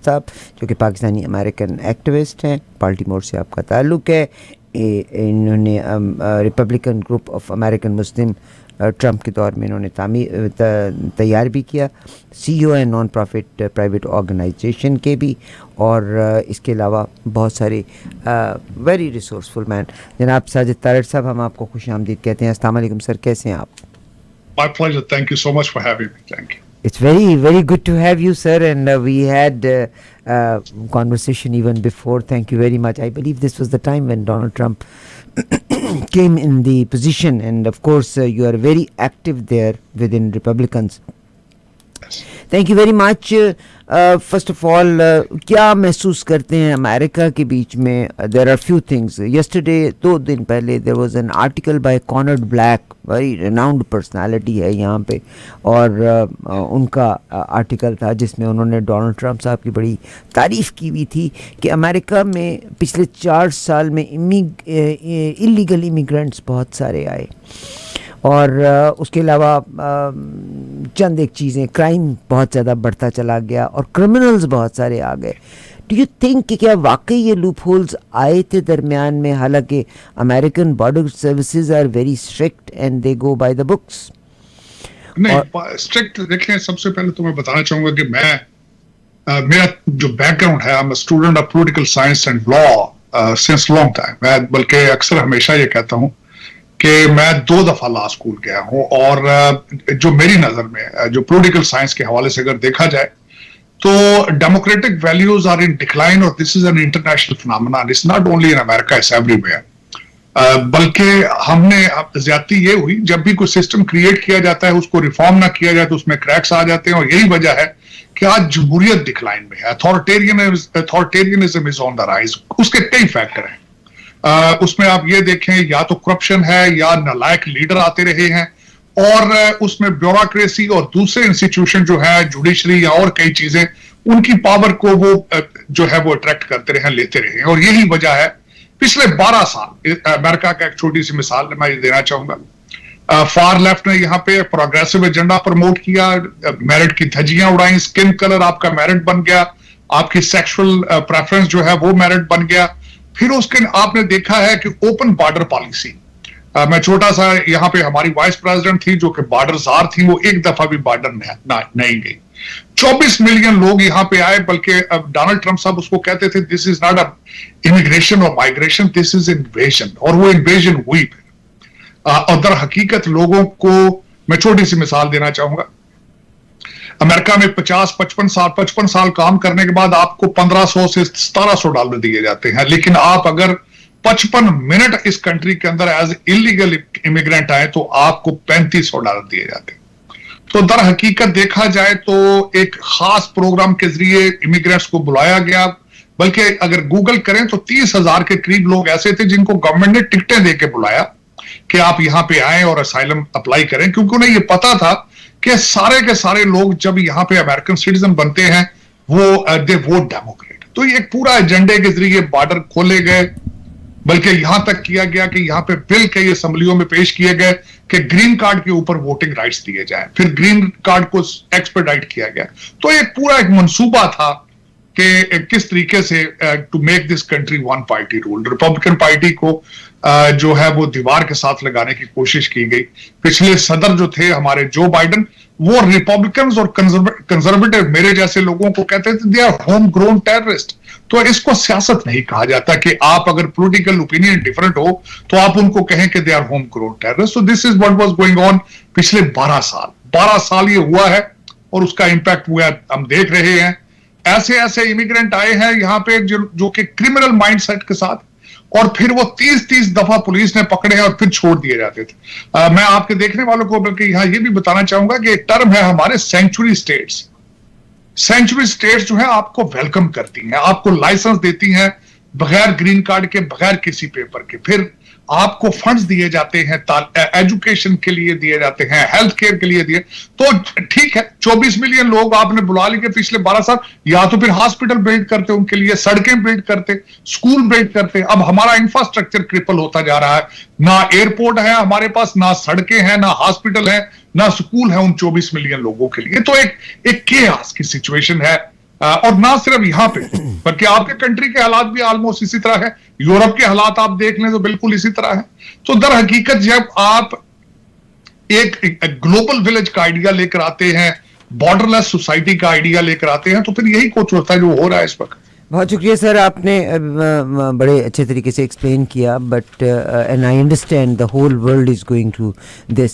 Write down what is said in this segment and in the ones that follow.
साहब, जो कि पाकिस्तानी अमेरिकन एक्टिविस्ट हैं, बाल्टीमोर से आपका ताल्लुक़ है। इन्होंने Republican group of American Muslim Trump के दौर में इन्होंने तैयार भी किया, CEO है नॉन प्रॉफिट प्राइवेट ऑर्गेनाइजेशन के भी, और इसके अलावा बहुत सारे वेरी रिसोर्सफुल मैन। जनाब साजिद तारड़ साहब, हम आपको खुश आमदीद कहते हैं। अस्सलाम वालेकुम सर, कैसे हैं आप? My pleasure. Thank you so much for having me. Thank you. It's very, very good to have you, sir. And we had conversation even before. Thank you very much. I believe this was the time when Donald Trump came in the position. And of course, you are very active there within Republicans. Thank you very much. First of all, क्या महसूस करते हैं America के बीच में? There are few things. Yesterday, 2 दिन पहले, there was an article by Conrad Black, very renowned personality है यहाँ पे, और उनका आर्टिकल था जिसमें उन्होंने डोनाल्ड ट्रंप साहब की बड़ी तारीफ़ की हुई थी कि अमेरिका में पिछले 4 साल में इलीगल इमिग्रेंट्स बहुत सारे आए, और उसके अलावा चंद एक चीज़ें, क्राइम बहुत ज़्यादा बढ़ता चला गया और क्रिमिनल्स बहुत सारे आ गए। डू यू थिंक कि क्या वाकई ये लूप होल्स आए थे दरमियान में? हालांकि American border services are very strict and they go by the books. नहीं, स्ट्रिक्ट देखें, सबसे पहले तो मैं बताना चाहूँगा कि मेरा जो बैकग्राउंड है, I am a student of political science and law since long time. मैं बल्कि अक्सर हमेशा ये कहता हूँ कि मैं 2 दफा लॉ स्कूल गया हूं, और जो मेरी नजर में जो पॉलिटिकल साइंस के हवाले से अगर देखा जाए तो democratic values are in decline, और this is an international phenomenon, it's not only in America, it's everywhere. बल्कि हमने ज्यादती ये हुई, जब भी कोई सिस्टम क्रिएट किया जाता है उसको रिफॉर्म ना किया जाए तो उसमें क्रैक्स आ जाते हैं, और यही वजह है कि आज जमहूरियत डिक्लाइन में है। Authoritarianism is on the rise. उसके कई फैक्टर हैं। उसमें आप ये देखें, या तो करप्शन है या नालायक लीडर आते रहे हैं, और उसमें ब्यूरोक्रेसी और दूसरे इंस्टीट्यूशन जो है, जुडिशरी या और कई चीजें, उनकी पावर को वो जो है वो अट्रैक्ट करते रहे, लेते रहे, और यही वजह है पिछले 12 साल। अमेरिका का एक छोटी सी मिसाल मैं देना चाहूंगा। फार लेफ्ट ने यहाँ पे प्रोग्रेसिव एजेंडा प्रमोट किया, मेरिट की धज्जियां उड़ाई, स्किन कलर आपका मेरिट बन गया, आपकी सेक्सुअल प्रेफरेंस जो है वो मेरिट बन गया। फिर उसके आपने देखा है कि ओपन बॉर्डर पॉलिसी, मैं छोटा सा, यहाँ पे हमारी वाइस प्रेसिडेंट थी जो कि बॉर्डर जार थी, वो एक दफा भी बॉर्डर नहीं गई। 24 मिलियन लोग यहाँ पे आए, बल्कि डोनाल्ड ट्रंप साहब उसको कहते थे this is not a immigration और माइग्रेशन, दिस इज इन्वेजन, और वो इन्वेजन हुई। और दर हकीकत लोगों को मैं छोटी सी मिसाल देना चाहूंगा। अमेरिका में 55 साल काम करने के बाद आपको $1500 से $1700 दिए जाते हैं, लेकिन आप अगर 55 मिनट इस कंट्री के अंदर एज इलीगल इमिग्रेंट आए तो आपको $3500 दिए जाते हैं। तो दर हकीकत देखा जाए तो एक खास प्रोग्राम के जरिए इमिग्रेंट्स को बुलाया गया, बल्कि अगर गूगल करें तो 30,000 के करीब लोग ऐसे थे जिनको गवर्नमेंट ने टिकटें देके बुलाया कि आप यहां पे आए और असाइलम अप्लाई करें, क्योंकि उन्हें यह पता था कि सारे के सारे लोग जब यहां पे अमेरिकन सिटीजन बनते हैं वो दे वोट डेमोक्रेट। तो ये एक पूरा एजेंडे के जरिए बॉर्डर खोले गए, बल्कि यहां तक किया गया कि यहां पे बिल कई असेंबलियों में पेश किए गए कि ग्रीन कार्ड के ऊपर वोटिंग राइट्स दिए जाएं, फिर ग्रीन कार्ड को एक्सपेडाइट किया गया। तो एक पूरा एक मंसूबा था कि किस तरीके से to make this country one party rule. Republican party को जो है वो दीवार के साथ लगाने की कोशिश की गई। पिछले सदर जो थे हमारे जो बाइडन, वो रिपब्लिकन्स और कंजर्वेटिव मेरे जैसे लोगों को कहते थे they are home grown terrorist. तो इसको सियासत नहीं कहा जाता कि आप अगर पॉलिटिकल ओपिनियन डिफरेंट हो तो आप उनको कहें कि they are home grown terrorist. So this is what was going on पिछले 12 साल ये हुआ है, और उसका इंपैक्ट हुआ हम देख रहे हैं। ऐसे ऐसे इमिग्रेंट आए हैं यहाँ पे जो कि क्रिमिनल माइंडसेट के साथ, और फिर वो 30 दफा पुलिस ने पकड़े हैं और फिर छोड़ दिए जाते थे। मैं आपके देखने वालों को बल्कि यहाँ ये भी बताना चाहूंगा कि एक टर्म है हमारे सेंचुरी स्टेट्स। सेंचुरी स्टेट्स जो है आपको वेलकम करती हैं, आपको लाइसेंस देती हैं बगैर ग्रीन कार्ड के, बगैर किसी पेपर के, फिर आपको फंड्स दिए जाते हैं, एजुकेशन के लिए दिए जाते हैं, हेल्थ केयर के लिए दिए। तो ठीक है, 24 मिलियन लोग आपने बुला लिए पिछले 12 साल, या तो फिर हॉस्पिटल बिल्ड करते, उनके लिए सड़कें बिल्ड करते, स्कूल बिल्ड करते। अब हमारा इंफ्रास्ट्रक्चर क्रिपल होता जा रहा है, ना एयरपोर्ट है हमारे पास, ना सड़कें हैं, ना हॉस्पिटल है, ना स्कूल है उन 24 मिलियन लोगों के लिए। तो एक केयास की सिचुएशन है। और ना सिर्फ यहाँ पे बल्कि आपके कंट्री के हालात भी ऑलमोस्ट इसी तरह है, यूरोप के हालात आप देख लें तो बिल्कुल इसी तरह है। तो दर हकीकत जब आप एक ग्लोबल विलेज का आइडिया लेकर आते हैं, बॉर्डरलेस सोसाइटी का आइडिया लेकर आते हैं, तो फिर यही कुछ होता है जो हो रहा है इस वक्त। बहुत शुक्रिया सर, आपने बड़े अच्छे तरीके से एक्सप्लेन किया, but and I understand the whole world is going through this.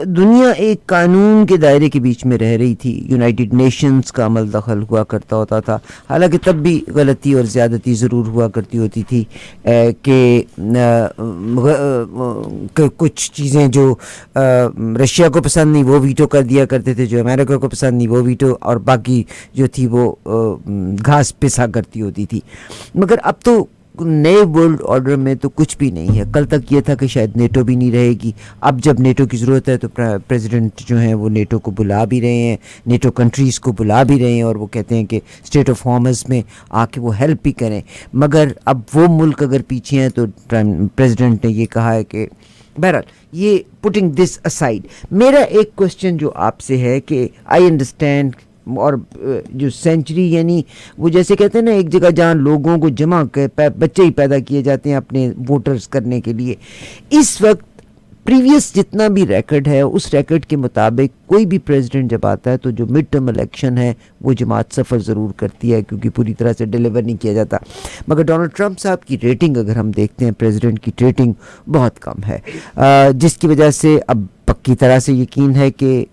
दुनिया एक कानून के दायरे के बीच में रह रही थी, यूनाइटेड नेशंस का अमल दखल हुआ करता होता था, हालांकि तब भी गलती और ज़्यादती ज़रूर हुआ करती होती थी कि कुछ चीज़ें जो रशिया को पसंद नहीं वो वीटो कर दिया करते थे, जो अमेरिका को पसंद नहीं वो वीटो, और बाकी जो थी वो घास पिसा करती होती थी। मगर अब तो नए वर्ल्ड ऑर्डर में तो कुछ भी नहीं है। कल तक ये था कि शायद नेटो भी नहीं रहेगी, अब जब नेटो की ज़रूरत है तो प्रेसिडेंट जो हैं वो नेटो को बुला भी रहे हैं, नेटो कंट्रीज़ को बुला भी रहे हैं, और वो कहते हैं कि स्टेट ऑफ हॉर्मस में आके वो हेल्प भी करें। मगर अब वो मुल्क अगर पीछे हैं तो प्रेसिडेंट ने ये कहा है कि बहरहाल ये पुटिंग दिस असाइड, मेरा एक क्वेश्चन जो आपसे है कि आई अंडरस्टैंड, और जो सेंचुरी यानी वो जैसे कहते हैं ना एक जगह जहाँ लोगों को जमा कर बच्चे ही पैदा किए जाते हैं अपने वोटर्स करने के लिए, इस वक्त प्रीवियस जितना भी रिकॉर्ड है उस रिकॉर्ड के मुताबिक कोई भी प्रेसिडेंट जब आता है तो जो मिड टर्म इलेक्शन है वो जमात सफ़र ज़रूर करती है, क्योंकि पूरी तरह से डिलीवर नहीं किया जाता। मगर डोनाल्ड ट्रंप साहब की रेटिंग अगर हम देखते हैं, प्रेसिडेंट की रेटिंग बहुत कम है, जिसकी वजह से अब पक्की तरह से यकीन है कि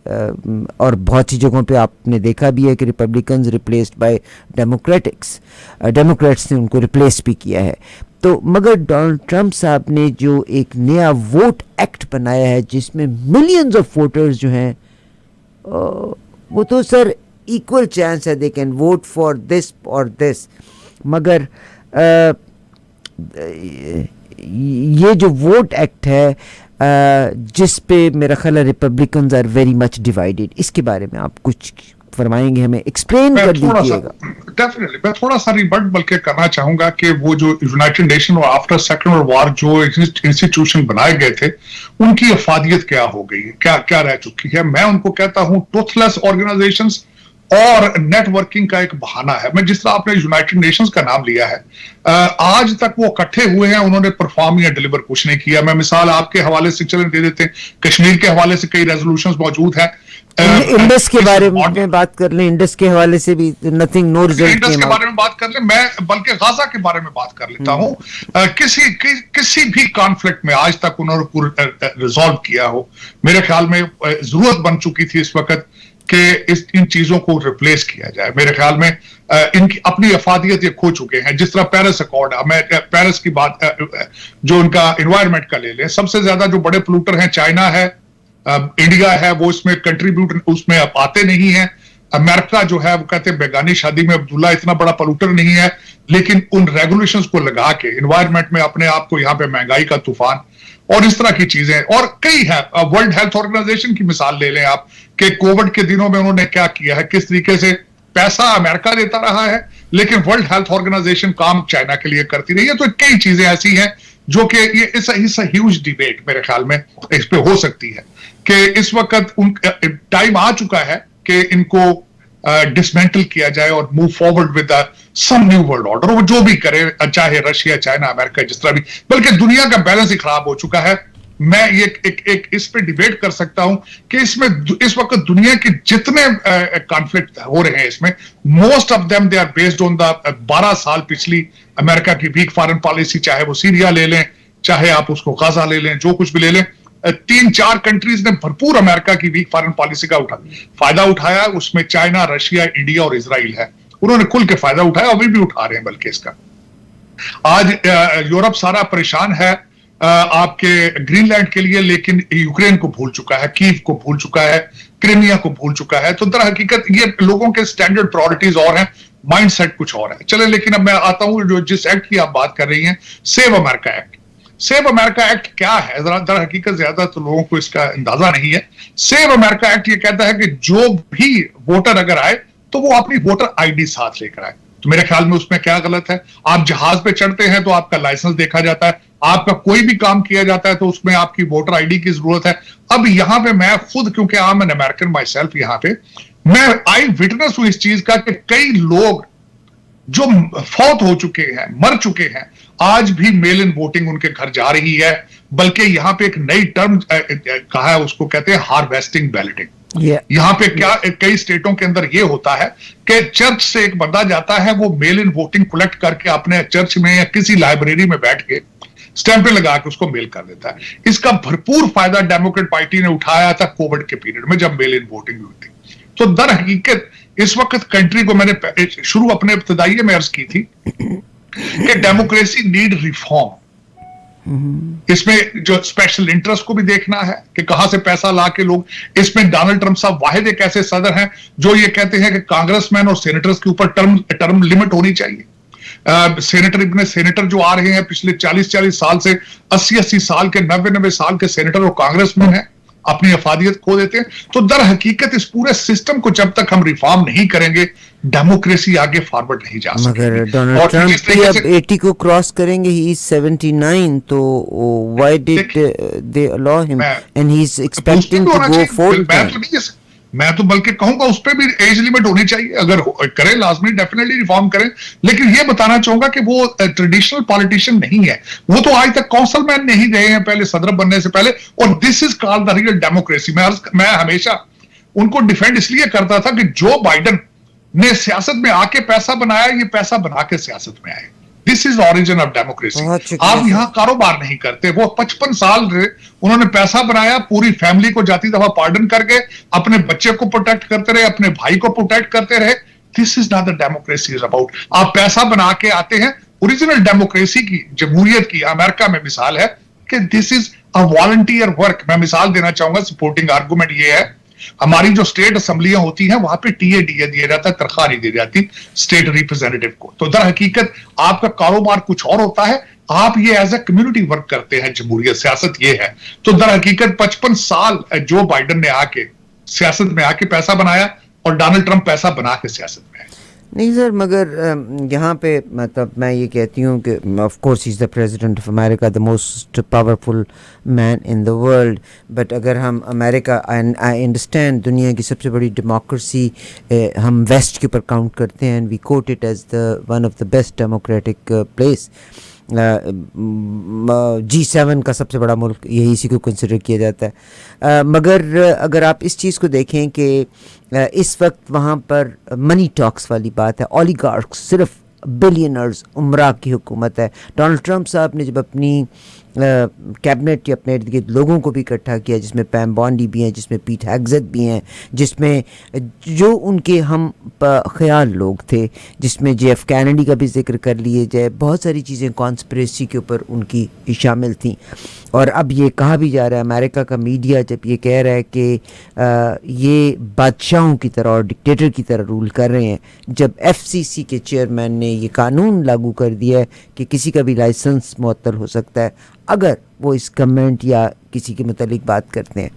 और बहुत सी जगहों पे आपने देखा भी है कि रिपब्लिकन्स रिप्लेस्ड बाय डेमोक्रेट्स ने उनको रिप्लेस भी किया है। तो मगर डोनाल्ड ट्रंप साहब ने जो एक नया वोट एक्ट बनाया है जिसमें मिलियंस ऑफ वोटर्स जो हैं वो तो सर इक्वल चांस है, they can vote for this और दिस, मगर ये जो वोट एक्ट है जिस पे मेरा ख्याल है Republicans are very much divided, इसके बारे में आप कुछ फरमाएंगे, हमें एक्सप्लेन कर दीजिएगा। डेफिनेटली मैं थोड़ा सा रिबट बल्कि करना चाहूंगा कि वो जो यूनाइटेड नेशन और आफ्टर सेकेंड वर्ल्ड वॉर जो इंस्टीट्यूशन बनाए गए थे उनकी अफादियत क्या हो गई है, क्या क्या रह चुकी है। मैं उनको कहता हूं टूथलेस ऑर्गेनाइजेशंस और नेटवर्किंग का एक बहाना है। मैं जिस तरह आपने यूनाइटेड नेशंस का नाम लिया है, आज तक वो इकट्ठे हुए हैं, उन्होंने परफॉर्म या डिलीवर कुछ नहीं किया। मैं मिसाल आपके हवाले से चलन दे देते हैं, कश्मीर के हवाले से कई रेजोल्यूशंस मौजूद हैं। इंडस के बारे में बात कर लें, इंडस के हवाले से भी नथिंग, नो रिजल्ट। इंडस के बारे में बात कर लें, मैं बल्कि गाजा के बारे में बात कर लेता हूं। किसी भी कॉन्फ्लिक्ट में आज तक उन्होंने रिजॉल्व किया हो, मेरे ख्याल में जरूरत बन चुकी थी इस वक्त कि इन चीजों को रिप्लेस किया जाए। मेरे ख्याल में इनकी अपनी अफादियत ये खो चुके हैं। जिस तरह पेरिस अकॉर्ड, मैं पेरिस की बात जो उनका एनवायरमेंट का ले लें, सबसे ज्यादा जो बड़े पोल्यूटर हैं चाइना है, इंडिया है, वो इसमें कंट्रीब्यूट उसमें आते नहीं है। अमेरिका जो है वो कहते हैं बेगानी शादी में अब्दुल्ला इतना बड़ा पोल्यूटर नहीं है, लेकिन उन रेगुलेशंस को लगा के एनवायरमेंट में अपने आप को यहाँ पे महंगाई का तूफान और इस तरह की चीजें और कई है। वर्ल्ड हेल्थ ऑर्गेनाइजेशन की मिसाल ले लें आप कि कोविड के दिनों में उन्होंने क्या किया है, किस तरीके से पैसा अमेरिका देता रहा है लेकिन वर्ल्ड हेल्थ ऑर्गेनाइजेशन काम चाइना के लिए करती रही है। तो कई चीजें ऐसी हैं जो कि ये इस ह्यूज डिबेट मेरे ख्याल में इस पे हो सकती है कि इस वक्त टाइम आ चुका है कि इनको डिसमेंटल किया जाए और move forward with some new world order. वो जो भी करे, चाहे रशिया, चाइना, अमेरिका, जिस तरह भी, बल्कि दुनिया का बैलेंस ही खराब हो चुका है। मैं ये एक इस पे डिबेट कर सकता हूं कि इसमें इस वक्त दुनिया के जितने कॉन्फ्लिक्ट हो रहे हैं इसमें most of them they are based on the 12 साल पिछली अमेरिका की वीक फॉरेन पॉलिसी। चाहे वो सीरिया ले लें, चाहे आप उसको गाजा ले लें, जो कुछ भी ले लें, 3-4 कंट्रीज ने भरपूर अमेरिका की वीक फॉरेन पॉलिसी का फायदा उठाया। उसमें चाइना, रशिया, इंडिया और इजराइल है। उन्होंने खुल के फायदा उठाया, अभी भी उठा रहे हैं बल्कि इसका। आज यूरोप सारा परेशान है आपके ग्रीनलैंड के लिए, लेकिन यूक्रेन को भूल चुका है, कीव को भूल चुका है, क्रीमिया को भूल चुका है। तो दर हकीकत ये लोगों के स्टैंडर्ड प्रायोरिटीज और हैं, माइंडसेट कुछ और है। चले, लेकिन अब मैं आता हूं जो जिस एक्ट की आप बात कर रही हैं, save America act. Save America act क्या है, जरा दर हकीकत ज्यादा तो लोगों को इसका अंदाजा नहीं है। सेव अमेरिका एक्ट ये कहता है कि जो भी वोटर अगर आए तो वो अपनी वोटर आईडी साथ लेकर आए। तो मेरे ख्याल में उसमें क्या गलत है? आप जहाज पे चढ़ते हैं तो आपका लाइसेंस देखा जाता है, आपका कोई भी काम किया जाता है तो उसमें आपकी वोटर आईडी की जरूरत है। अब यहाँ पे मैं खुद, क्योंकि I am an American my self, यहाँ पे मैं आई विटनेस हूं इस चीज का कि कई लोग जो फौत हो चुके हैं, मर चुके हैं, आज भी मेल इन वोटिंग उनके घर जा रही है। बल्कि यहां पे एक नई टर्म कहा है, उसको कहते हैं हार्वेस्टिंग बैलेटिंग। यहां पे क्या कई स्टेटों के अंदर ये होता है कि चर्च से एक बंदा जाता है, वो मेल इन वोटिंग कलेक्ट करके अपने चर्च में या किसी लाइब्रेरी में बैठ के स्टैंपें लगा के उसको मेल कर देता है। इसका भरपूर फायदा डेमोक्रेट पार्टी ने उठाया था कोविड के पीरियड में, जब मेल इन वोटिंग हुई थी। तो दर हकीकत इस वक्त कंट्री को, मैंने शुरू अपने इब्तिदाई में अर्ज की थी कि डेमोक्रेसी नीड रिफॉर्म। इसमें जो स्पेशल इंटरेस्ट को भी देखना है कि कहां से पैसा ला के लोग, इसमें डोनाल्ड ट्रंप साहब वाहिद एक ऐसे सदर हैं जो ये कहते हैं कि कांग्रेसमैन और सेनेटर्स के ऊपर टर्म लिमिट होनी चाहिए। सेनेटर जो आ रहे हैं पिछले 40 साल से, 80 साल के, 90 साल के सेनेटर और कांग्रेसमैन हैं, अपनी अफादियत खो देते हैं। तो दर हकीकत इस पूरे सिस्टम को जब तक हम रिफॉर्म नहीं करेंगे, डेमोक्रेसी आगे फॉरवर्ड नहीं जा सकती। मगर डोनाल्ड ट्रंप भी अब 80 को क्रॉस करेंगे, ही इज 79, तो why did they allow him and he is expecting to go 4 times. मैं तो बल्कि कहूंगा उस पर भी एज लिमिट होनी चाहिए, अगर करें लाजमी डेफिनेटली रिफॉर्म करें। लेकिन ये बताना चाहूंगा कि वो ट्रेडिशनल पॉलिटिशियन नहीं है, वो तो आज तक काउंसिलमैन नहीं रहे हैं पहले, सदर बनने से पहले। और this is called the real democracy. मैं हमेशा उनको डिफेंड इसलिए करता था कि जो बाइडन ने सियासत में आके पैसा बनाया, ये पैसा बना के सियासत में आए। This is origin of democracy. आप यहाँ कारोबार नहीं करते। वो 55 साल रहे, उन्होंने पैसा बनाया, पूरी फैमिली को जाती दफा पार्डन करके अपने बच्चे को प्रोटेक्ट करते रहे, अपने भाई को प्रोटेक्ट करते रहे। This is not the democracy is about. आप पैसा बना के आते हैं। ओरिजिनल डेमोक्रेसी की, जमहूरियत की अमेरिका में मिसाल है कि this is a volunteer work. मैं मिसाल देना चाहूंगा, सपोर्टिंग आर्गूमेंट ये है, हमारी जो स्टेट असेंबलियां होती हैं वहां पे टीए दिया जाता है, तनख्वाह नहीं दी जाती स्टेट रिप्रेजेंटेटिव को। तो दर हकीकत आपका कारोबार कुछ और होता है, आप ये एज ए कम्युनिटी वर्क करते हैं। जमहूरियत सियासत ये है। तो दर हकीकत 55 साल जो बाइडन ने आके सियासत में आके पैसा बनाया और डोनाल्ड ट्रंप पैसा बना के सियासत में आए। नहीं सर, मगर यहाँ पे मतलब मैं ये कहती हूँ कि of course he is the president of America, the most powerful man in the world. But अगर हम अमेरिका, आई अंडरस्टैंड दुनिया की सबसे बड़ी डेमोक्रेसी हम वेस्ट के ऊपर काउंट करते हैं, and we quote it as the one of the best democratic place. G7 का सबसे बड़ा मुल्क यही इसी को कंसिडर किया जाता है। मगर अगर आप इस चीज़ को देखें कि इस वक्त वहाँ पर मनी टॉक्स वाली बात है, ओलिगार्क्स, सिर्फ बिलियनर्स, उमरा की हुकूमत है। डोनाल्ड ट्रंप साहब ने जब अपनी कैबिनेट या अपने इर्द गिर्द लोगों को भी इकट्ठा किया, जिसमें पैम बॉन्डी भी हैं, जिसमें पीट हेग्सेट भी हैं, जिसमें जो उनके हम ख्याल लोग थे, जिसमें JF कैनेडी का भी जिक्र कर लिए जाए, बहुत सारी चीज़ें कॉन्स्पिरेसी के ऊपर उनकी शामिल थीं। और अब ये कहा भी जा रहा है, अमेरिका का मीडिया जब ये कह रहा है कि ये बादशाहों की तरह और डिक्टेटर की तरह रूल कर रहे हैं, जब FCC के चेयरमैन ने ये कानून लागू कर दिया है कि किसी का भी लाइसेंस मुअत्तल हो सकता है अगर वो इस गवर्नमेंट या किसी के मुतालिक बात करते हैं।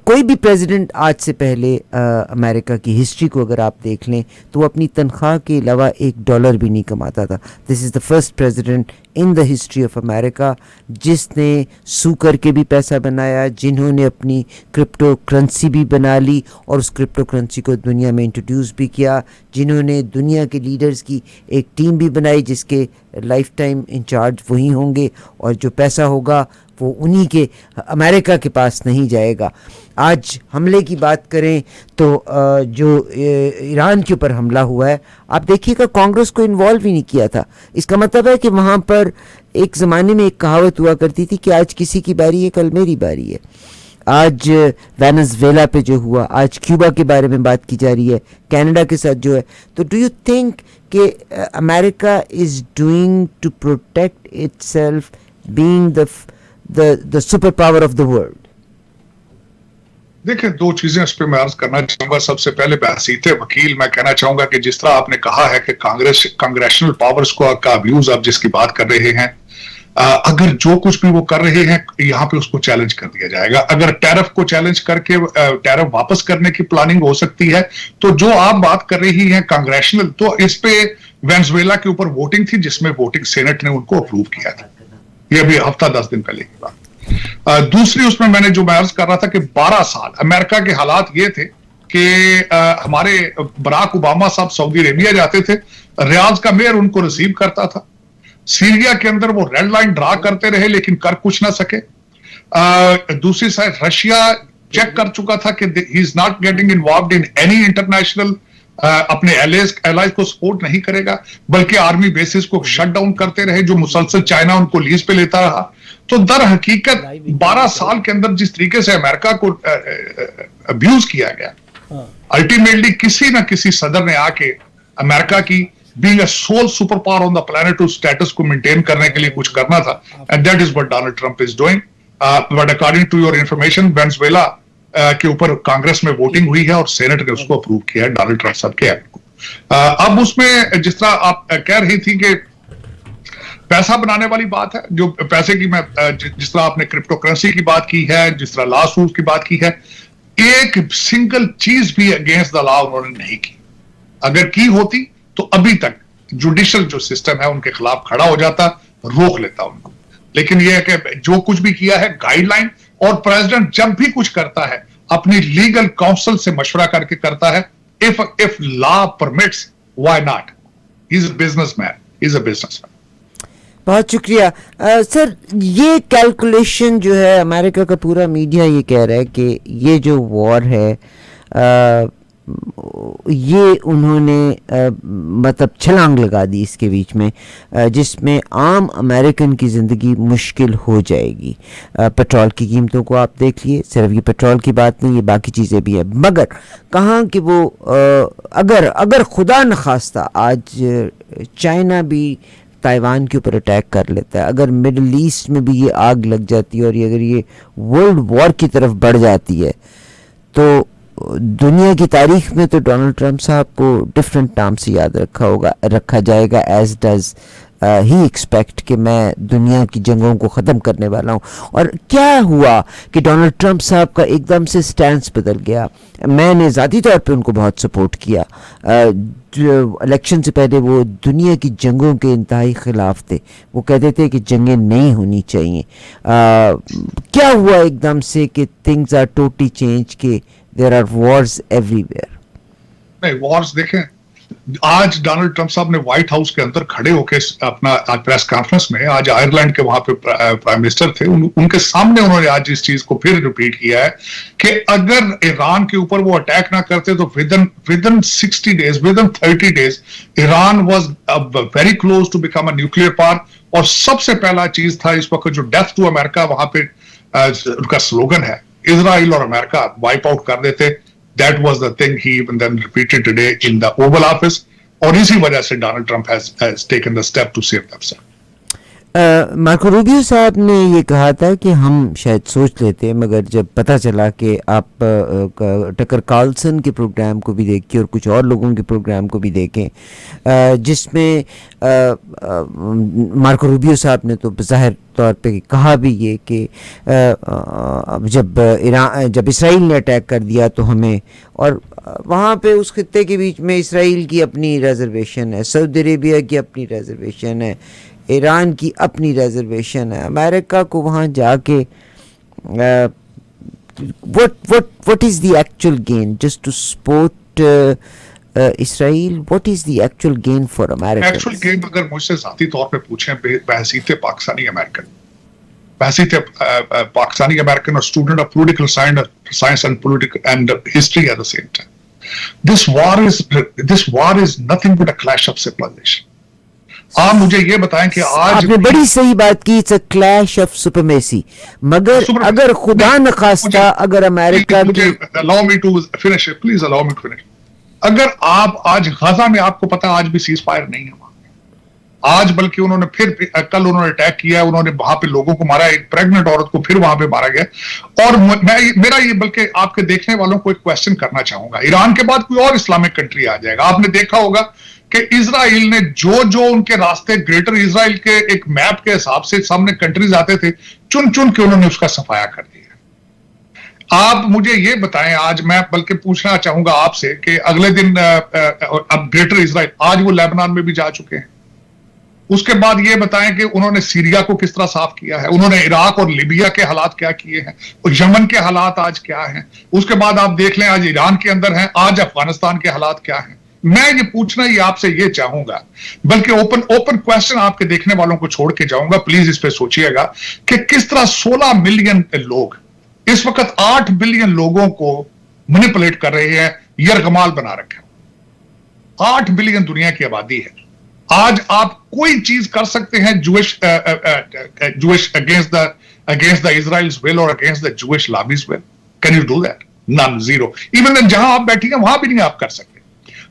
कोई भी प्रेसिडेंट आज से पहले अमेरिका की हिस्ट्री को अगर आप देख लें तो वो अपनी तनख्वाह के अलावा $1 भी नहीं कमाता था। This is the first president in the history of America जिसने सू करके भी पैसा बनाया, जिन्होंने अपनी क्रिप्टो करेंसी भी बना ली और उस क्रिप्टो करेंसी को दुनिया में इंट्रोड्यूस भी किया, जिन्होंने दुनिया के लीडर्स की एक टीम भी बनाई जिसके लाइफ टाइम इंचार्ज वही होंगे और जो पैसा होगा वो उन्हीं के, अमेरिका के पास नहीं जाएगा। आज हमले की बात करें तो जो ईरान के ऊपर हमला हुआ है, आप देखिएगा कांग्रेस को इन्वॉल्व ही नहीं किया था। इसका मतलब है कि वहाँ पर एक ज़माने में एक कहावत हुआ करती थी कि आज किसी की बारी है, कल मेरी बारी है। आज वेनेजुएला पे जो हुआ, आज क्यूबा के बारे में बात की जा रही है, कनाडा के साथ जो है। तो डू यू थिंक कि America is doing to protect itself being the superpower of the world? देखिए, दो चीजें इस पे मैं अर्ज करना चाहूंगा। सबसे पहले बहसीते वकील मैं कहना चाहूंगा कि जिस तरह आपने कहा है कि कांग्रेशनल पावर्स को का अब्यूज आप जिसकी बात कर रहे हैं, अगर जो कुछ भी वो कर रहे हैं यहाँ पे उसको चैलेंज कर दिया जाएगा। अगर टैरिफ को चैलेंज करके टैरिफ वापस करने की प्लानिंग हो सकती है, तो जो आप बात कर रही हैं कांग्रेशनल, तो इस पे वेनेजुएला के ऊपर वोटिंग थी जिसमें वोटिंग सेनेट ने उनको अप्रूव किया था। ये अभी हफ्ता 10 दिन पहले की बात। दूसरी उसमें मैं अर्ज कर रहा था कि 12 साल अमेरिका के हालात ये थे कि हमारे बराक ओबामा साहब सऊदी अरेबिया जाते थे, रियाज का मेयर उनको रिसीव करता था। सीरिया के अंदर वो रेड लाइन ड्रा करते रहे लेकिन कर कुछ ना सके। दूसरी साइड रशिया चेक कर चुका था कि he is not getting involved in any international, अपने एलाइज को सपोर्ट नहीं करेगा, बल्कि आर्मी बेसिस को शट डाउन करते रहे, जो मुसलसल चाइना उनको लीज पे लेता रहा। तो दर हकीकत 12 साल के अंदर जिस तरीके से अमेरिका को अब्यूज किया गया, अल्टीमेटली किसी ना किसी सदर ने आके अमेरिका की being a sole super power on the planet to status को मेंटेन करने के लिए कुछ करना था, and that is what Donald Trump is doing. But according to your information, Venezuela के ऊपर कांग्रेस में वोटिंग हुई है और सेनेट ने उसको अप्रूव किया है, डोनाल्ड ट्रंप साहब के एक्ट को। अब उसमें जिस तरह आप कह रही थी कि पैसा बनाने वाली बात है, जो पैसे की मैं जिस तरह आपने क्रिप्टो करेंसी की बात की है, जिस तरह लॉ सूट की बात की है, एक सिंगल चीज भी अगेंस्ट द लॉ उन्होंने नहीं की। अगर की होती तो अभी तक जुडिशियल जो सिस्टम है उनके खिलाफ खड़ा हो जाता, रोक लेता उनको। लेकिन यह है कि जो कुछ भी किया है गाइडलाइन, और प्रेसिडेंट जब भी कुछ करता है अपनी लीगल काउंसिल से मशवरा करके करता है। If law permits, why not? He is a businessman, he is a businessman. बहुत शुक्रिया सर। ये कैलकुलेशन जो है, अमेरिका का पूरा मीडिया ये कह रहा है कि ये जो वॉर है ये उन्होंने मतलब छलांग लगा दी इसके बीच में, जिसमें आम अमेरिकन की ज़िंदगी मुश्किल हो जाएगी। पेट्रोल की कीमतों को आप देख लिए, सिर्फ ये पेट्रोल की बात नहीं, ये बाकी चीज़ें भी हैं। मगर कहाँ कि वो अगर खुदा न खास्ता आज चाइना भी ताइवान के ऊपर अटैक कर लेता है, अगर मिडल ईस्ट में भी ये आग लग जाती है और ये अगर ये वर्ल्ड वॉर की तरफ बढ़ जाती है, तो दुनिया की तारीख में तो डोनाल्ड ट्रंप साहब को डिफरेंट नाम से याद रखा जाएगा, एज डज ही एक्सपेक्ट कि मैं दुनिया की जंगों को ख़त्म करने वाला हूँ। और क्या हुआ कि डोनाल्ड ट्रंप साहब का एकदम से स्टैंस बदल गया। मैंने ज़ाती तौर पे उनको बहुत सपोर्ट किया। इलेक्शन से पहले वो दुनिया की जंगों के इंतहाई ख़िलाफ़ थे, वो कहते थे कि जंगें नहीं होनी चाहिए। क्या हुआ एकदम से कि थिंग्स आर टोटली चेंज, कि देयर आर वॉर्स एवरीवेयर? नहीं, वॉर्स देखें, आज डोनाल्ड ट्रंप साहब ने व्हाइट हाउस के अंदर खड़े होकर अपना प्रेस कॉन्फ्रेंस में, आज आयरलैंड के वहां पे प्राइम मिनिस्टर थे, उनके सामने उन्होंने आज इस चीज को फिर रिपीट किया है कि अगर ईरान के ऊपर वो अटैक ना करते तो within 60 days, within 30 days Iran was very close to become a nuclear power. और सबसे पहला चीज था इस वक्त जो डेथ टू अमेरिका, वहां पे उनका स्लोगन है, इजराइल और अमेरिका वाइप आउट कर देते। That was the thing he even then repeated today in the Oval Office. और इसी वजह से Donald Trump has taken the step to save themselves. Marco Rubio साहब ने ये कहा था कि हम शायद सोच लेते, मगर जब पता चला कि आप टकर कार्लसन के प्रोग्राम को भी देखें और कुछ और लोगों के प्रोग्राम को भी देखें, जिसमें मार्को रूबियो साहब ने तो ज़ाहिर तौर पे कहा भी ये कि जब इसराइल ने अटैक कर दिया तो हमें, और वहाँ पे उस खित्ते के बीच में इसराइल की अपनी रिजर्वेशन है, सऊदी अरेबिया की अपनी रिजर्वेशन है, ईरान की अपनी रिजर्वेशन है, अमेरिका को वहाँ जाके what is the actual gain just to support Israel? What is the actual gain for America? Actual gain अगर मुझसे ज़ाती तौर पे पूछें, बहसीत पाकिस्तानी अमेरिकन, बहसीत पाकिस्तानी अमेरिकन और student of political science and political and history at the same time, this war is nothing but a clash of civilization. आप मुझे ये बताएं कि आज आपने बड़ी सही बात की, it's a clash of supremacy. मगर अगर खुदा न खास्ता अगर अमेरिका की, allow me to finish it, please allow me to finish. अगर आप आज गाजा में, आपको पता आज भी सीज फायर नहीं है वहां, आज बल्कि उन्होंने फिर कल उन्होंने अटैक किया, उन्होंने वहां पे लोगों को मारा, एक प्रेग्नेंट औरत को फिर वहां पे मारा गया। और मेरा ये, बल्कि आपके देखने वालों को एक क्वेश्चन करना चाहूंगा, ईरान के बाद कोई और इस्लामिक कंट्री आ जाएगा। आपने देखा होगा कि इजराइल ने जो उनके रास्ते ग्रेटर इजराइल के एक मैप के हिसाब से सामने कंट्रीज आते थे, चुन चुन के उन्होंने उसका सफाया कर दिया। आप मुझे ये बताएं, आज मैं बल्कि पूछना चाहूंगा आपसे कि अगले दिन अब ग्रेटर इजराइल, आज वो लेबनान में भी जा चुके हैं, उसके बाद ये बताएं कि उन्होंने सीरिया को किस तरह साफ किया है, उन्होंने इराक और लीबिया के हालात क्या किए हैं, और यमन के हालात आज क्या हैं। उसके बाद आप देख लें आज ईरान के अंदर हैं, आज अफगानिस्तान के हालात क्या हैं। मैं ये पूछना ही आपसे ये चाहूंगा, बल्कि ओपन क्वेश्चन आपके देखने वालों को छोड़ के जाऊंगा, प्लीज इस पे सोचिएगा कि किस तरह 16 मिलियन लोग इस वक्त 8 बिलियन लोगों को मैनिपुलेट कर रहे हैं, यरगमाल बना रखे। 8 बिलियन दुनिया की आबादी है। आज आप कोई चीज कर सकते हैं Jewish against the Israel's will और against the Jewish lobbies will? Can you do that? None, zero. Even जहां आप बैठी हैं वहां भी नहीं आप कर सकते।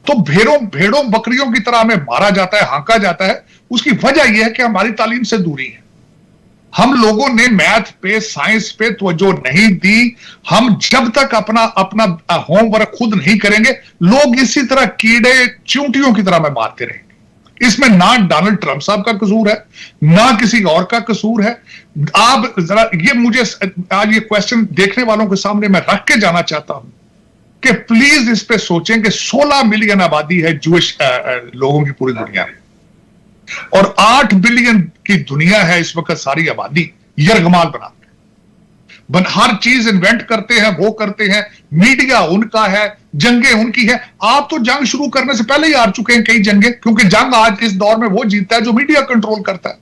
तो भेड़ों बकरियों की तरह हमें मारा जाता है, हांका जाता है। उसकी वजह यह है कि हमारी तालीम से दूरी है। हम लोगों ने मैथ पे, साइंस पे तवज्जो नहीं दी। हम जब तक अपना होमवर्क खुद नहीं करेंगे, लोग इसी तरह कीड़े चींटियों की तरह में मारते रहेंगे। इसमें ना डोनाल्ड ट्रंप साहब का कसूर है, ना किसी और का कसूर है। आप जरा ये मुझे आज ये क्वेश्चन देखने वालों के सामने मैं रख के जाना चाहता हूं कि प्लीज इस पे सोचें कि 16 मिलियन आबादी है जूश लोगों की पूरी दुनिया में, और 8 बिलियन की दुनिया है इस वक्त सारी आबादी यरगमाल बना हर चीज इन्वेंट करते हैं, वो करते हैं। मीडिया उनका है, जंगें उनकी है। आप तो जंग शुरू करने से पहले ही हार चुके हैं कई जंगें, क्योंकि जंग आज इस दौर में वो जीतता है जो मीडिया कंट्रोल करता है।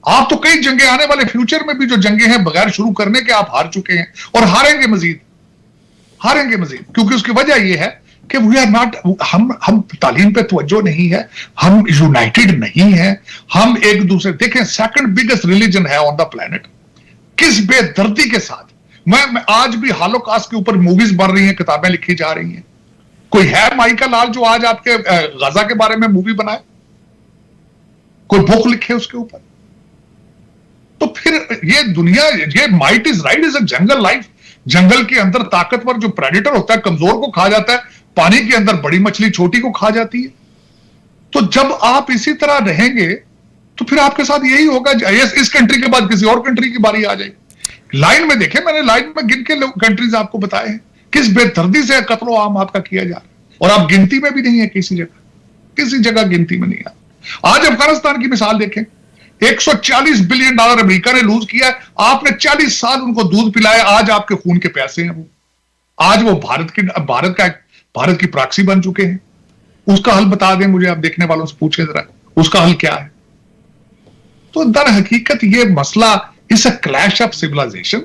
आप तो कई जंगें आने वाले फ्यूचर में भी जो जंगें हैं बगैर शुरू करने के आप हार चुके हैं, और हारेंगे मजीद, क्योंकि उसकी वजह यह है कि वी आर नॉट, हम तालीम पे तवज्जो नहीं है, हम यूनाइटेड नहीं है। हम एक दूसरे, देखें सेकंड बिगेस्ट रिलीजन है ऑन द प्लेनेट, किस बेदर्दी के साथ। मैं आज भी हॉलोकॉस्ट के ऊपर मूवीज बन रही हैं, किताबें लिखी जा रही हैं। कोई है माइका लाल जो आज आपके गाजा के बारे में मूवी बनाए, कोई बुक लिखे उसके ऊपर? तो फिर ये दुनिया, ये might is right is a jungle life. जंगल के अंदर ताकतवर जो प्रेडेटर होता है कमजोर को खा जाता है, पानी के अंदर बड़ी मछली छोटी को खा जाती है। तो जब आप इसी तरह रहेंगे तो फिर आपके साथ यही होगा। इस कंट्री के बाद किसी और कंट्री की बारी आ जाएगी। लाइन में देखें, मैंने लाइन में गिन के कंट्रीज आपको बताए हैं, किस बेदर्दी से कत्लो आम आपका किया जा रहा है, और आप गिनती में भी नहीं है, किसी जगह गिनती में नहीं है। आज अफगानिस्तान की मिसाल देखें, $140 बिलियन अमेरिका ने लूज किया है। आपने 40 साल उनको दूध पिलाया, आज आपके खून के प्यासे हैं वो। आज वो भारत की प्रॉक्सी बन चुके हैं। उसका हल बता दें मुझे, आप देखने वालों से पूछे जरा, उसका हल क्या है? तो दर हकीकत ये मसला is a clash of civilization.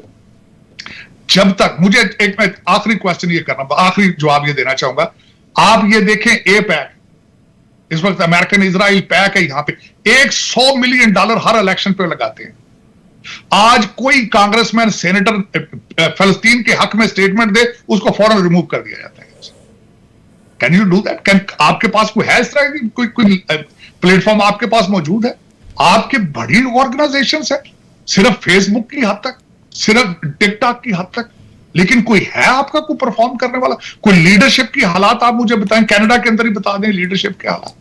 जब तक मुझे मैं आखिरी क्वेश्चन ये करना, आखिरी जवाब ये देना चाहूंगा। आप ये देखें, पैक इस वक्त अमेरिकन इजराइल पैक है, यहां पे $100 मिलियन हर इलेक्शन पे लगाते हैं। आज कोई कांग्रेसमैन, सेनेटर फलस्तीन के हक में स्टेटमेंट दे, उसको फौरन रिमूव कर दिया जाता है। Can you do that? Can आपके पास कोई है इस तरह की कोई प्लेटफॉर्म आपके पास मौजूद है? आपके बड़ी ऑर्गेनाइजेशंस है, सिर्फ फेसबुक की हद तक, सिर्फ टिकटॉक की हद तक, लेकिन कोई है आपका कोई परफॉर्म करने वाला? कोई लीडरशिप की हालात आप मुझे बताएं, कनाडा के अंदर ही बता दें लीडरशिप के हालात।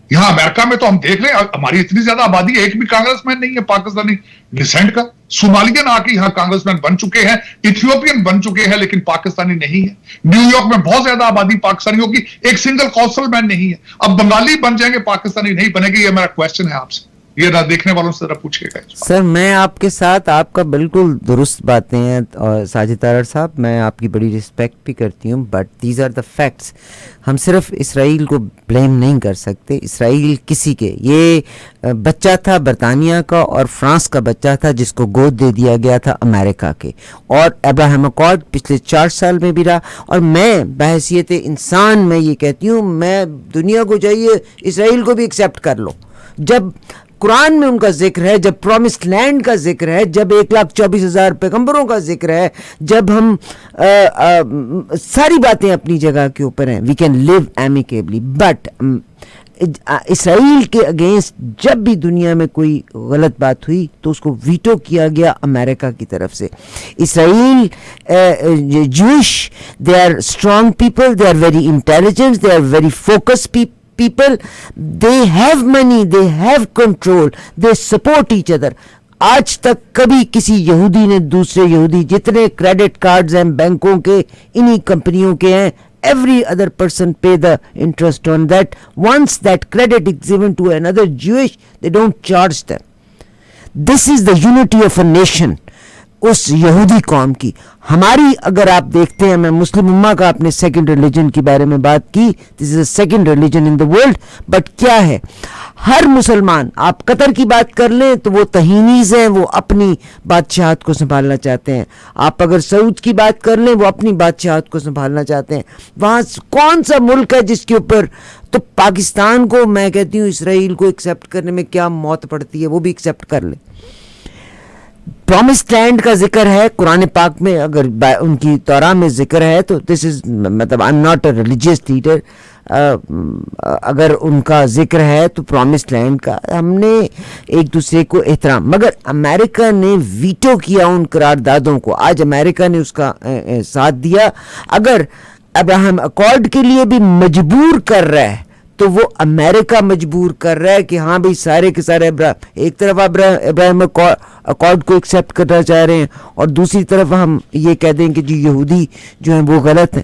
यहां अमेरिका में तो हम देख लें, हमारी इतनी ज्यादा आबादी है, एक भी कांग्रेसमैन नहीं है पाकिस्तानी डिसेंट का। सोमालियन आके यहां कांग्रेसमैन बन चुके हैं, इथियोपियन बन चुके हैं, लेकिन पाकिस्तानी नहीं है। न्यूयॉर्क में बहुत ज्यादा आबादी पाकिस्तानियों की, एक सिंगल कौंसलमैन नहीं है। अब बंगाली बन जाएंगे, पाकिस्तानी नहीं बनेंगे। ये मेरा क्वेश्चन है आपसे, ये देखने वालों से जरा पूछिएगा। सर मैं आपके साथ, आपका बिल्कुल दुरुस्त बातें हैं, और साजिद तारड़ साहब मैं आपकी बड़ी रिस्पेक्ट भी करती हूँ, but these are the facts. हम सिर्फ इसराइल को ब्लेम नहीं कर सकते। इसराइल किसी के, ये बच्चा था बरतानिया का और फ्रांस का बच्चा था जिसको गोद दे दिया गया था अमेरिका के, और अब्राहम अकॉर्ड पिछले 4 साल में भी रहा। और मैं बहैसियत इंसान मैं ये कहती हूँ, मैं दुनिया को चाहिए इसराइल को भी एक्सेप्ट कर लो। जब कुरान में उनका जिक्र है, जब प्रॉमिस्ड लैंड का जिक्र है, जब 1,24,000 पैगंबरों का जिक्र है, जब हम सारी बातें अपनी जगह के ऊपर हैं, we can live amicably. But Israel के अगेंस्ट जब भी दुनिया में कोई गलत बात हुई तो उसको वीटो किया गया अमेरिका की तरफ से। Israel Jews, they are strong people, they are very intelligent, they are very focused people, they have money, they have control, they support each other. आज तक कभी किसी यहूदी ने दूसरे यहूदी, जितने क्रेडिट कार्ड्स हैं बैंकों के, इन्हीं कंपनियों के हैं, every other person pay the interest on that. Once that credit is given to another Jewish, they don't charge them. This is the unity of a nation. उस यहूदी कौम की हमारी अगर आप देखते हैं, मैं मुस्लिम उम्मा का आपने सेकंड रिलीजन के बारे में बात की, this is a second religion in the world, but क्या है, हर मुसलमान, आप कतर की बात कर लें तो वो तहीनीज हैं, वो अपनी बादशाहत को संभालना चाहते हैं. आप अगर सऊद की बात कर लें, वो अपनी बादशाहत को संभालना चाहते हैं. वहाँ कौन सा मुल्क है जिसके ऊपर, तो पाकिस्तान को मैं कहती हूँ इसराइल को एक्सेप्ट करने में क्या मौत पड़ती है, वो भी एक्सेप्ट कर ले. प्रॉमिस्ड लैंड का जिक्र है कुरान पाक में, अगर उनकी तौरा में जिक्र है तो दिस इज, मतलब I am not a religious leader, अगर उनका जिक्र है तो प्रॉमिस्ड लैंड का हमने एक दूसरे को एहतराम, मगर अमेरिका ने वीटो किया उन करारदादों को. आज अमेरिका ने उसका साथ दिया. अगर अब्राहम अकॉर्ड के लिए भी मजबूर कर रहा है तो वो अमेरिका मजबूर कर रहा है कि हाँ भाई सारे के सारे एक तरफ अब्राहम अकॉर्ड को एक्सेप्ट करना चाह रहे हैं और दूसरी तरफ हम ये कह दें कि जो यहूदी जो हैं वो गलत हैं.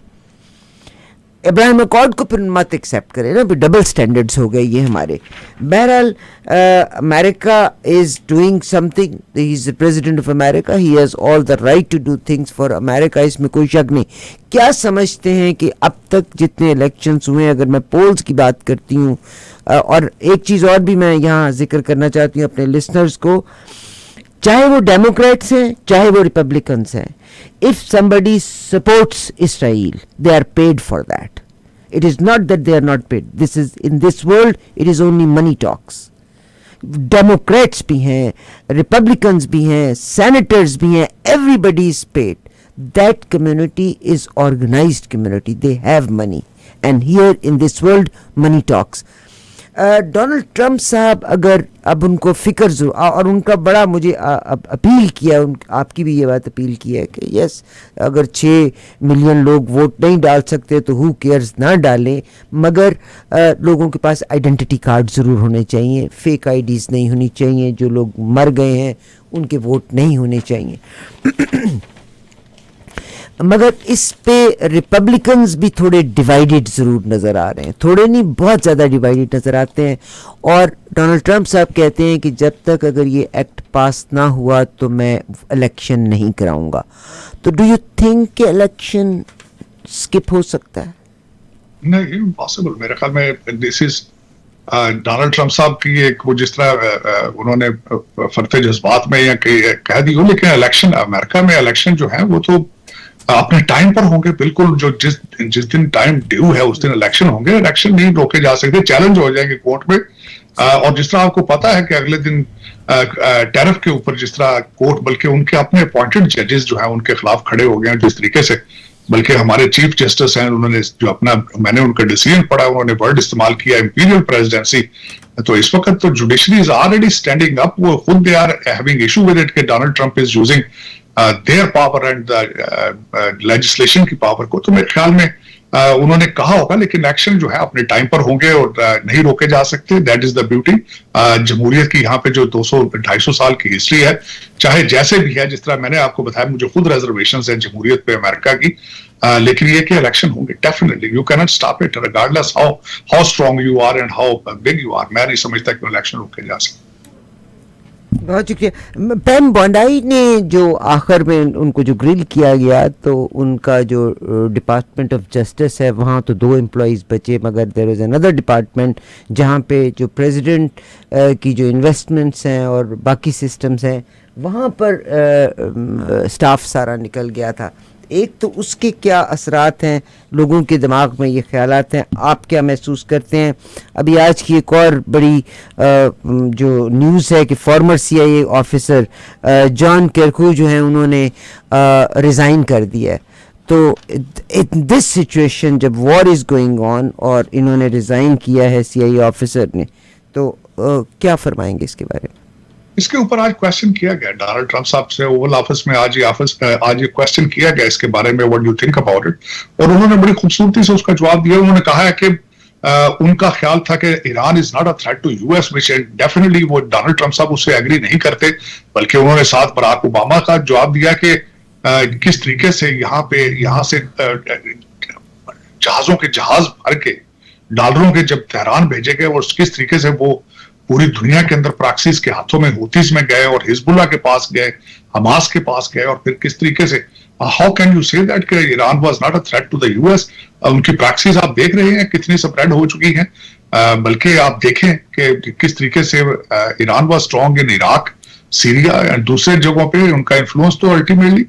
इब्राहिम अकॉर्ड को फिर मत एक्सेप्ट करें ना, डबल स्टैंडर्ड्स हो गए ये हमारे. बहरहाल America is doing something, he is the president of America, he has all the right to do things for America, इसमें कोई शक नहीं. क्या समझते हैं कि अब तक जितने इलेक्शंस हुए, अगर मैं पोल्स की बात करती हूँ, और एक चीज़ और भी मैं यहाँ जिक्र करना चाहती हूँ अपने लिसनर्स को, चाहे वो डेमोक्रेट्स हैं चाहे वो रिपब्लिकन्स हैं, if somebody supports Israel, they are paid for that. It is not that they are not paid. This is, in this world, it is only money talks. Democrats भी हैं, Republicans भी हैं, Senators भी हैं, everybody is paid. That community is organized community. They have money. And here in this world, money talks. Donald Trump साहब अगर अब उनको फिक्र और उनका बड़ा मुझे अपील किया, आपकी भी ये बात अपील की है कि यस, अगर 6 मिलियन लोग वोट नहीं डाल सकते तो हु केयर्स ना डालें, मगर लोगों के पास आइडेंटिटी कार्ड ज़रूर होने चाहिए, फेक आईडीज़ नहीं होनी चाहिए, जो लोग मर गए हैं उनके वोट नहीं होने चाहिए. मगर इस पे रिपब्लिकन्स भी थोड़े डिवाइडेड ज़रूर नज़र आ रहे हैं, थोड़े नहीं बहुत ज़्यादा डिवाइडेड नज़र आते हैं. और डोनाल्ड ट्रंप साहब कहते हैं कि जब तक अगर ये एक्ट पास ना हुआ तो मैं इलेक्शन नहीं कराऊंगा. तो डू यू थिंक कि इलेक्शन स्किप हो सकता है? नहीं, इम्पॉसिबल मेरे ख्याल में. दिस इज डोनाल्ड ट्रंप साहब की एक, वो जिस तरह उन्होंने फरते जज्बात में या कह दी हो, लेकिन इलेक्शन अमेरिका में इलेक्शन जो है वो तो अपने टाइम पर होंगे. बिल्कुल, जो जिस दिन टाइम ड्यू है उस दिन इलेक्शन होंगे. इलेक्शन नहीं रोके जा सकते, चैलेंज हो जाएंगे कोर्ट में. और जिस तरह आपको पता है कि अगले दिन टैरिफ के ऊपर जिस तरह कोर्ट, बल्कि उनके अपने अपॉइंटेड जजेस जो है उनके खिलाफ खड़े हो गए हैं जिस तरीके से, बल्कि हमारे चीफ जस्टिस हैं, उन्होंने जो अपना, मैंने उनका डिसीजन पढ़ा, उन्होंने वर्ड इस्तेमाल किया इंपीरियल प्रेसिडेंसी. तो इस वक्त तो judiciary is already standing up. वो खुद they are having issue with it कि Donald Trump is using their power and legislation की पावर को. तो मेरे ख्याल में उन्होंने कहा होगा, लेकिन एक्शन जो है अपने टाइम पर होंगे और नहीं रोके जा सकते. दैट इज द ब्यूटी जमहूरियत की. यहाँ पे जो 200-250 साल की हिस्ट्री है, चाहे जैसे भी है, जिस तरह मैंने आपको बताया, मुझे खुद रिजर्वेशन है जमहूरियत पे अमेरिका की, लेकिन ये कि इलेक्शन होंगे definitely. You can not stop it regardless how strong you are and how big you are. मैं नहीं समझता कि इलेक्शन रोके जा सकते. बहुत शुक्रिया. पैम बोंडाई ने जो आखिर में उनको जो ग्रिल किया गया, तो उनका जो डिपार्टमेंट ऑफ जस्टिस है वहाँ तो 2 एम्प्लॉइज़ बचे, मगर देयर इज़ अनदर डिपार्टमेंट जहाँ पे जो प्रेसिडेंट की जो इन्वेस्टमेंट्स हैं और बाकी सिस्टम्स हैं वहाँ पर स्टाफ सारा निकल गया था. एक तो उसके क्या असरात हैं, लोगों के दिमाग में ये ख्यालात हैं, आप क्या महसूस करते हैं? अभी आज की एक और बड़ी जो न्यूज़ है कि फॉर्मर CIA ऑफिसर जॉन किरकू जो हैं उन्होंने रिज़ाइन कर दिया है. तो इन दिस सिचुएशन जब वॉर इज़ गोइंग ऑन और इन्होंने रिज़ाइन किया है CIA ऑफिसर ने, तो क्या फरमाएंगे इसके बारे में? इसके ऊपर आज क्वेश्चन किया गया डोनाल्ड ट्रंप साहब से ओवल ऑफिस में. आज ये क्वेश्चन किया गया इसके बारे में, what do you think about it, और उन्होंने बड़ी खूबसूरती से उसका जवाब दिया. उन्होंने कहा है कि उनका ख्याल था कि Iran is not a threat to US, which definitely वो डोनाल्ड ट्रंप साहब उससे एग्री नहीं करते, बल्कि उन्होंने साथ बराक ओबामा का जवाब दिया कि किस तरीके से यहाँ से जहाजों के जहाज भर के डॉलरों के जब तेहरान भेजे गए और किस तरीके से वो पूरी दुनिया के अंदर प्रॉक्सीज के हाथों में हूतीज में गए और हिजबुल्लाह के पास गए, हमास के पास गए, और फिर किस तरीके से how can you say that कि Iran was not a threat to the US. उनकी प्रॉक्सीज आप देख रहे हैं कितनी स्प्रेड हो चुकी हैं। बल्कि आप देखें कि किस तरीके से Iran was strong in Iraq, Syria and दूसरे जगहों पे उनका इन्फ्लुएंस तो अल्टीमेटली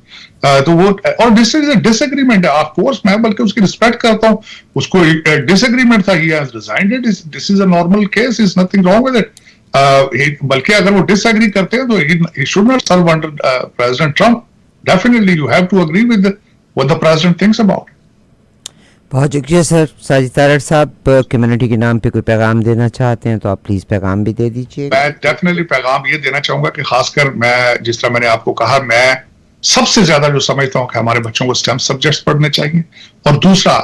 तो वो, और दिस इज अ डिसएग्रीमेंट है ऑफ कोर्स, मैं बल्कि उसकी रिस्पेक्ट करता हूँ, उसको डिसएग्रीमेंट था, he has resigned it, this is a normal case, is nothing wrong with it. बल्कि अगर वो डिसएग्री करते हैं तो he should not serve under president Trump. Definitely you have to agree with what the president thinks about. बहुत शुक्रिया sir. Sajid Tarar साहब, community के नाम पे कोई पैगाम देना चाहते हैं तो आप प्लीज पैगाम भी दे दीजिए। मैं डेफिनेटली पैगाम ये देना चाहूंगा कि खासकर मैं, जिस तरह मैंने आपको कहा, मैं सबसे ज्यादा जो समझता हूं कि हमारे बच्चों को स्टेम सब्जेक्ट्स पढ़ने चाहिए, और दूसरा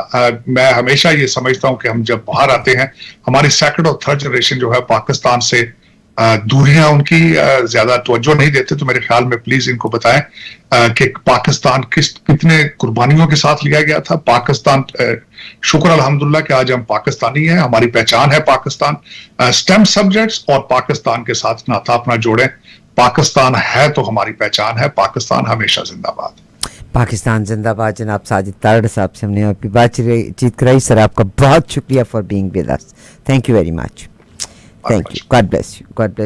मैं हमेशा ये समझता हूं कि हम जब बाहर आते हैं, हमारी सेकंड और थर्ड जनरेशन जो है पाकिस्तान से दूरियां उनकी ज्यादा तवज्जो नहीं देते, तो मेरे ख्याल में प्लीज इनको बताएं कि पाकिस्तान कितने कुर्बानियों के साथ लिया गया था। पाकिस्तान, शुक्र अल्हम्दुलिल्लाह कि आज हम पाकिस्तानी हैं, हमारी पहचान है पाकिस्तान। स्टेम सब्जेक्ट्स और पाकिस्तान के साथ नाता अपना जोड़ें। पाकिस्तान है तो हमारी पहचान है, पाकिस्तान हमेशा जिंदाबाद। पाकिस्तान जिंदाबाद। जनाब साजिद तारड़ साहब से हमने आपकी बातचीत कराई। सर आपका बहुत शुक्रिया for being with us. Thank you very much. Thank you. God bless you. God bless